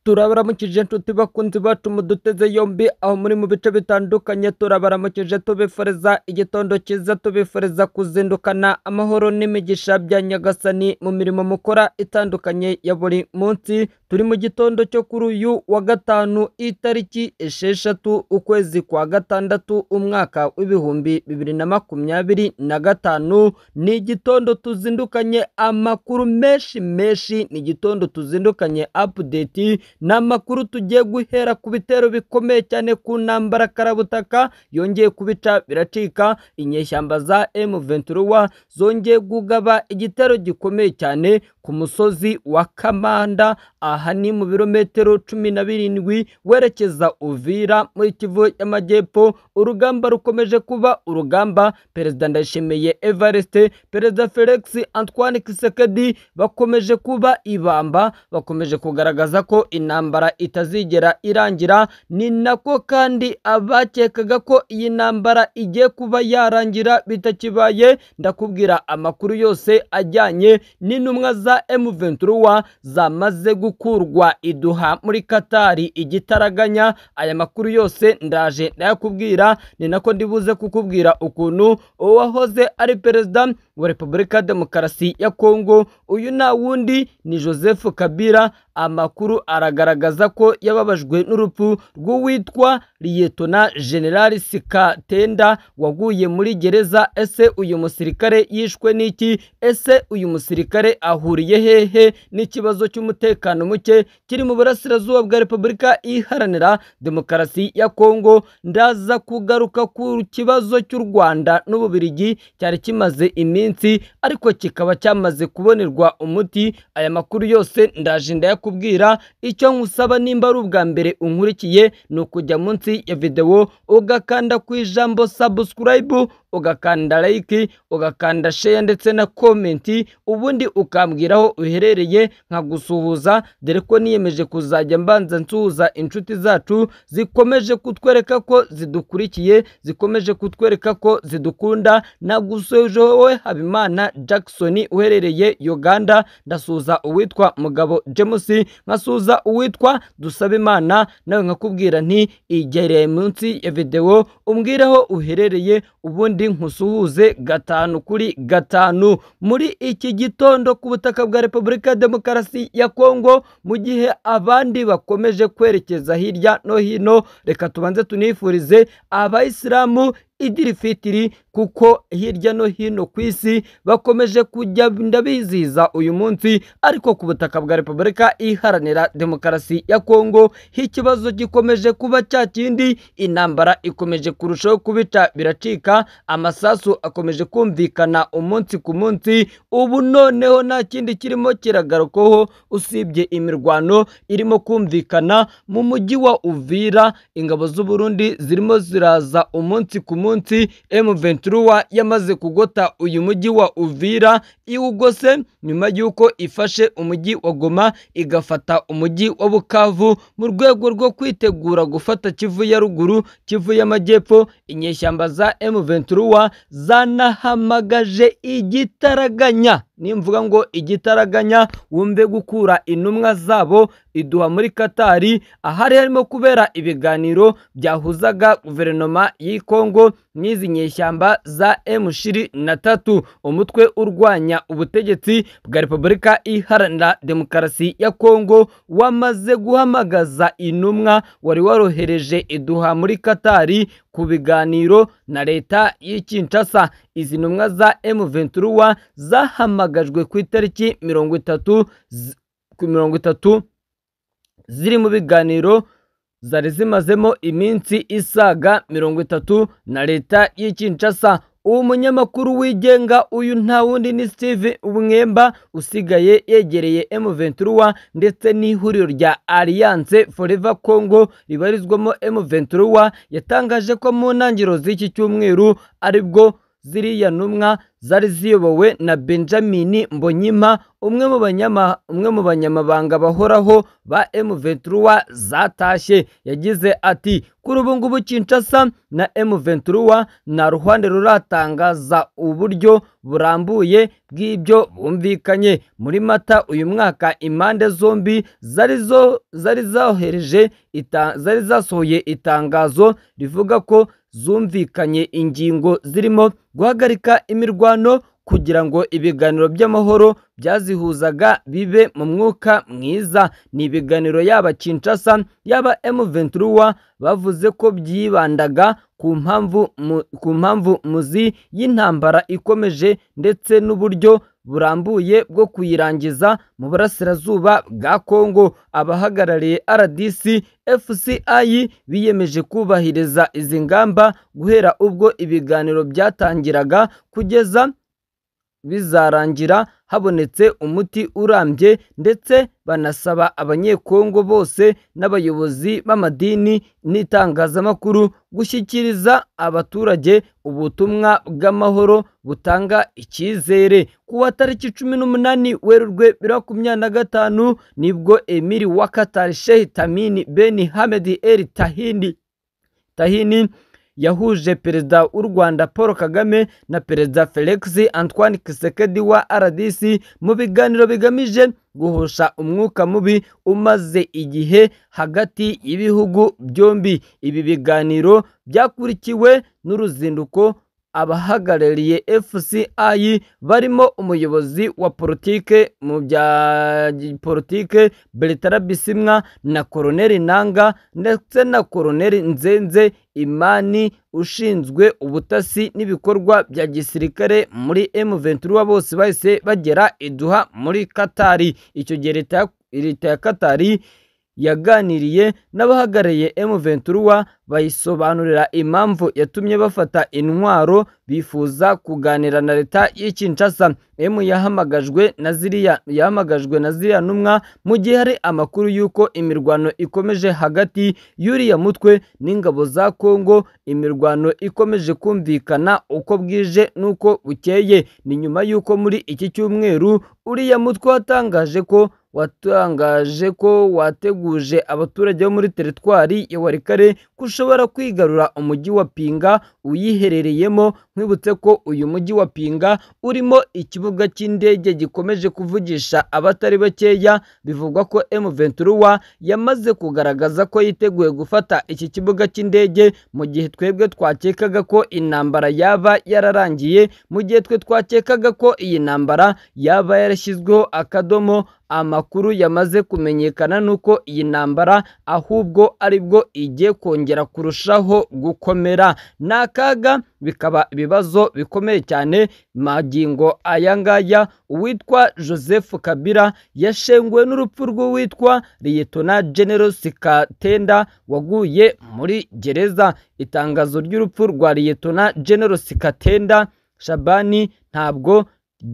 turabaramukije nshuti bakunzi bacu muduteze yombi aho muri mu bice bitandukanye turabaramukije tubifuriza igitondo cyiza tubifuriza kuzindukana amahoro n'imigisha bya Nyagasani mu mirimo mukora itandukanye ya buri munsi. Turi mu gitondo cyo kuri uyu wa gatanu itariki 6 ukwezi kwa gatandatu umwaka w'ibihumbi 2025. Ni igitondo tuzindukanye amakuru menshi ni igitondo tuzindukanye update n'amakuru tugiye guhera ku bitero bikomeye cyane ku ntambara karabutaka yongeye kubica biracika. Inyeshyamba za M23 zongeye kugaba igitero gikomeye cyane ku musozi wa Kamanda, aha ni mu birometero 17 werekeza Uvira muri Kivu y'Amajyepfo. Urugamba rukomeje kuba urugamba. Perezida Ndayishimiye Evariste, Perezida Felix Antoine Tshisekedi bakomeje kuba ibamba, bakomeje kugaragaza ko intambara itazigera irangira. Ni nako kandi abakekaga ko iyi ntambara igiye kuba yarangira bitakibaye. Ndakubwira amakuru yose ajyanye n'intumwa za M23 zamaze gukurwa iduha muri Katari igitaraganya. Aya makuru yose ndaje ndayakubwira, ni nako ndibuze kukubwira ukuntu uwahoze ari perezida wa Repubulika Demokarasi ya Kongo, uyu na wundi ni Joseph Kabila, amakuru aragaragaza ko yababajwe n'urupfu rw'uwitwa Liyetona General Sikatenda waguye muri gereza. Ese uyu musirikare yishwe n'iki? Ese uyu musirikare ahuriye hehe n'ikibazo cy'umutekano muke kiri mu burasirazuba bwa Repubulika Iharanira Demokarasi ya Kongo? Ndaza kugaruka ku kibazo cy'u Rwanda n'Ububiligi cyari kimaze iminsi ariko kikaba cyamaze kubonerwa umuti. Aya makuru yose ndaje ndayakubwira. Icyo nkusaba nimba ari ubwa mbere unkurikiye ni ukujya munsi ya video ugakanda ku ijambo subscribe, ugakanda like, ugakanda share ndetse na comment, ubundi ukambwiraho uherereye nkagusuhuza, dore ko niyemeje kuzajya mbanza nsuhuza inshuti zacu zikomeje kutwereka ko zidukurikiye, zikomeje kutwereka ko zidukunda. Nagusuhuje wowe Habimana Jackson uherereye Uganda, ndasuhuza uwitwa Mugabo James, nkasuhuza uwitwa Dusabimana, nawe nkakubwira nti igereye munsi ya video umbwireho uherereye, ubundi nkusuhuze 5 kuri 5 muri iki gitondo ku butaka bwa Repubulika Demokarasi ya Kongo. Mu gihe abandi bakomeje kwerekeza hirya no hino, reka tubanze tunifurize abayisilamu Idil Fitri, kuko hirya no hino ku isi bakomeje kujya ndabizihiza uyu munsi, ariko ku butaka bwa Repubulika Iharanira Demokarasi ya Kongo ikibazo gikomeje kuba cya kindi. Intambara ikomeje kurushaho kubica biracika, amasasu akomeje kumvikana umunsi ku munsi. Ubu noneho nta kindi kirimo kiragarukaho usibye imirwano irimo kumvikana mu mujyi wa Uvira. Ingabo z'u Burundi zirimo ziraza umunsi ku munsi. M23 yamaze kugota uyu mujyi wa Uvira, iwugose nyuma y'uko ifashe umujyi wa Goma, igafata umujyi wa Bukavu mu rwego rwo kwitegura gufata Kivu ya ruguru, Kivu y'Amajyepfo. Inyeshyamba za M23 zanahamagaje igitaraganya. Nimvuga ngo igitaraganya wumve gukura intumwa zabo iduha muri Katari, ahari harimo kubera ibiganiro byahuzaga guverinoma y'i Kongo n'izi nyeshyamba za M23, umutwe urwanya ubutegetsi bwa Repubulika Iharanira Demokarasi ya Kongo. Wamaze guhamagaza intumwa wari warohereje iduha muri Katari ku biganiro na leta y'i Kinshasa. Izi ntumwa za M23 zahamagajwe ku itariki 30 ziri mu biganiro zari zimazemo iminsi isaga 30 na leta y'i Kinshasa. Uwo munyamakuru wigenga uyu nta wundi ni Steve Mwemba, usigaye yegereye M23 ndetse n'ihuriro rya Alliance Forever Congo ribarizwamo M23, yatangaje ko mu ntangiriro z'iki cyumweru aribwo ziriya ntumwa zari ziyobowe na Benjamin Mbonyima, umwe mu banyamabanga bahoraho ba M23 zatashye. Yagize ati kuri ubu ngubu Kinshasa na M23 nta ruhande ruratangaza uburyo burambuye bw'ibyo bumvikanye. Muri Mata uyu mwaka impande zombi zari zasohoye itangazo rivuga ko zumvikanye ingingo zirimo guhagarika imirwano kugira ngo ibiganiro by'amahoro byazihuzaga bibe mu mwuka mwiza. Ni ibiganiro yaba Kinshasa yaba M23 bavuze ko byibandaga ku mpamvu muzi y'intambara ikomeje ndetse n'uburyo burambuye bwo kuyirangiza mu burasirazuba bwa Kongo. Abahagarariye RDC FCI biyemeje kubahiriza izi ngamba guhera ubwo ibiganiro byatangiraga kugeza bizarangira habonetse umuti urambye, ndetse banasaba abanyekongo bose n'abayobozi b'amadini n'itangazamakuru gushyikiriza abaturage ubutumwa bw'amahoro butanga icyizere. Kuwa tariki 18 Werurwe 2025 nibwo Emir wa Qatar Sheikh Tamim Ben Hamad El Thani yahuje perezida w'u Rwanda Paul Kagame na perezida Felix Antoine Tshisekedi wa RDC mu biganiro bigamije guhosha umwuka mubi umaze igihe hagati y'ibihugu byombi. Ibi biganiro byakurikiwe n'uruzinduko abahagarariye FCI barimo umuyobozi wa politike mu bya politike Bertrand Bisimwa na Colonel Nanga ndetse na Colonel Nzenze Imani ushinzwe ubutasi n'ibikorwa bya gisirikare muri M23. Bose bahise bagera i Doha muri Qatar. Icyo gihe leta ya Qatar yaganiriye n'abahagarariye M23 bayisobanurira impamvu yatumye bafata intwaro bifuza kuganira na leta y'Kinshasa. yahamagajwe na ziriya ntumwa mu gihe hari amakuru y'uko imirwano ikomeje hagati y'uriya mutwe n'ingabo za Kongo. Imirwano ikomeje kumvikana uko bwije n'uko bukeye. Ni nyuma y'uko muri iki cyumweru uriya mutwe watangaje ko wateguje abaturage bo muri teritwari ya Walikale kushobora kwigarura umujyi wa Pinga uyiherereyemo. Nkwibutse ko uyu mujyi wa Pinga urimo ikibuga cy'indege gikomeje kuvugisha abatari bakeya. Bivugwa ko M23 yamaze kugaragaza ko yiteguye gufata iki kibuga cy'indege, mu gihe twebwe twakekaga ko intambara yaba yararangiye, mu gihe twe twakekaga ko iyi ntambara yaba yarashyizweho akadomo. Amakuru yamaze kumenyekana nuko iyi ntambara ahubwo aribwo igiye kongera kurushaho gukomera. Nakaga bikaba ibibazo bikomeye cyane magingo ayangaya. Uwitwa Joseph Kabila yashenguwe n'urupfu rw'uwitwa Lieutenant General Sikatenda waguye muri gereza. Itangazo ry'urupfu rwa Lieutenant General Sikatenda Shabani ntabwo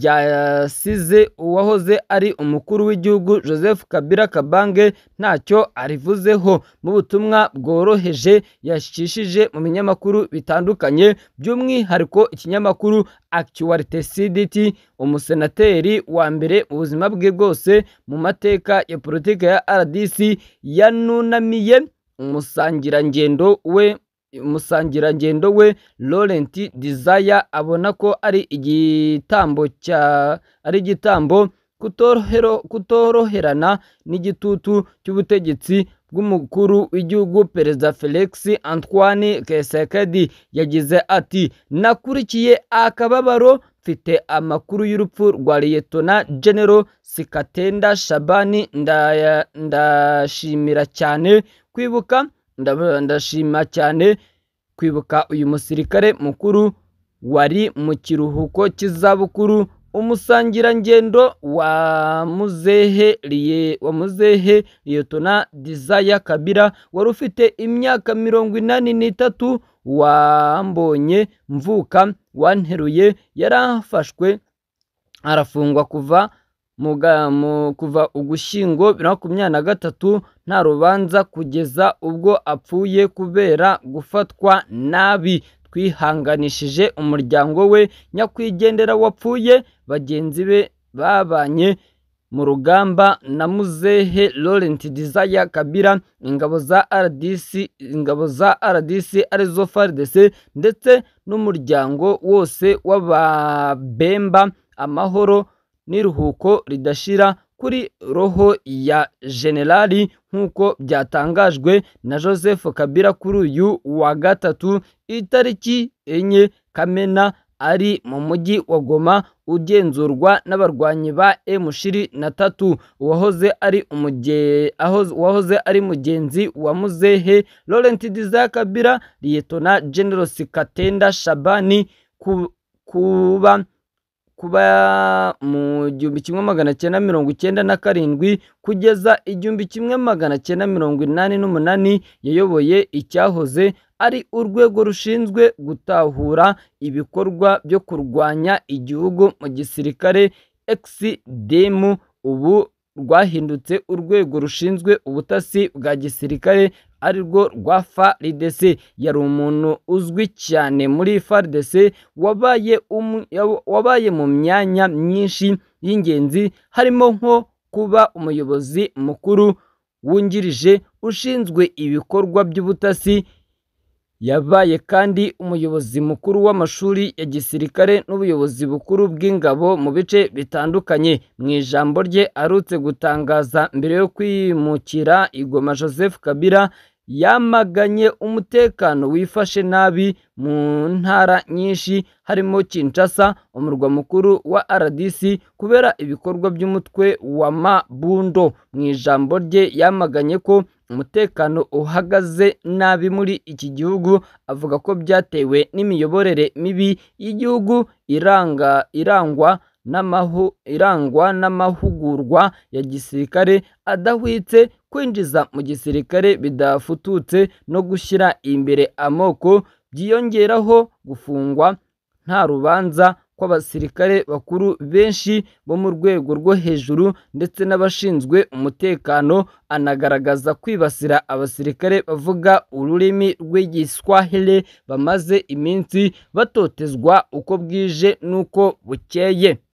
ryasize uwahoze ari umukuru w'igihugu Joseph Kabila Kabange ntacyo arivuzeho. Mu butumwa bworoheje yashishije mu binyamakuru bitandukanye, by'umwihariko ikinyamakuru Actualité CDT, umusenateri wa mbere mu buzima bwe bwose mu mateka ya politiki ya RDC yanunamiye umusangirangendo we Laurent Desire, abona ko ari igitambo kutoroherana n'igitutu cy'ubutegetsi bw'umukuru w'igihugu perezida Felix Antoine Tshisekedi. Yagize ati nakurikiye akababaro, mfite amakuru y'urupfu rwa Lieutenant General Sikatenda Shabani, ndashima cyane kwibuka uyu musirikare mukuru wari mu kiruhuko cy'izabukuru, umusangirangendo wa muzehe Lieutenant Desire Kabila wari ufite imyaka 83, wambonye mvuka, wanteruye, yarafashwe arafungwa kuva Ugushyingo 2023 nta rubanza kugeza ubwo apfuye kubera gufatwa nabi. twihanganishije umuryango we nyakwigendera wapfuye, bagenzi be babanye mu rugamba na muzehe Laurent Desire Kabila, ingabo za RDC arizo FARDC ndetse n'umuryango wose w'ababemba. Amahoro n'iruhuko ridashira kuri roho ya Generali nk'uko byatangajwe na Joseph Kabila kuri uyu wa gatatu itariki 4 Kamena ari mu mujyi wa Goma ugenzurwa n'abarwanyi ba M23. Wahoze ari mugenzi wa muzehe Laurent Desire Kabila, Lieutenant General Katenda Shabani, kuba mu 1997 kugeza 1988 yayoboye icyahoze ari urwego rushinzwe gutahura ibikorwa byo kurwanya igihugu mu gisirikare XDM, ubu rwahindutse urwego rushinzwe ubutasi bwa gisirikare arirwo rwa FARDC. Yari umuntu uzwi cyane muri FARDC wabaye mu myanya myinshi y'ingenzi, harimo nko kuba umuyobozi mukuru wungirije ushinzwe ibikorwa by'ubutasi. Yabaye kandi umuyobozi mukuru w'amashuri ya gisirikare n'ubuyobozi bukuru bw'ingabo mu bice bitandukanye. Mu ijambo rye arutse gutangaza mbere yo kwimukira i Goma, Joseph Kabila yamaganye umutekano wifashe nabi mu ntara nyinshi harimo Kinshasa, umurwa mukuru wa RDC, kubera ibikorwa by'umutwe wa Mabundo. Mu ijambo rye yamaganye ko umutekano uhagaze nabi muri iki gihugu, avuga ko byatewe n'imiyoborere mibi y'igihugu irangwa n'amahugurwa ya gisirikare adahwitse, kwinjiza mu gisirikare bidafututse no gushyira imbere amoko, byiyongeraho gufungwa nta rubanza kw'abasirikare bakuru benshi bo mu rwego rwo hejuru ndetse n'abashinzwe umutekano. Anagaragaza kwibasira abasirikare bavuga ururimi rw'Igiswahili bamaze iminsi batotezwa uko bwije n'uko bukeye.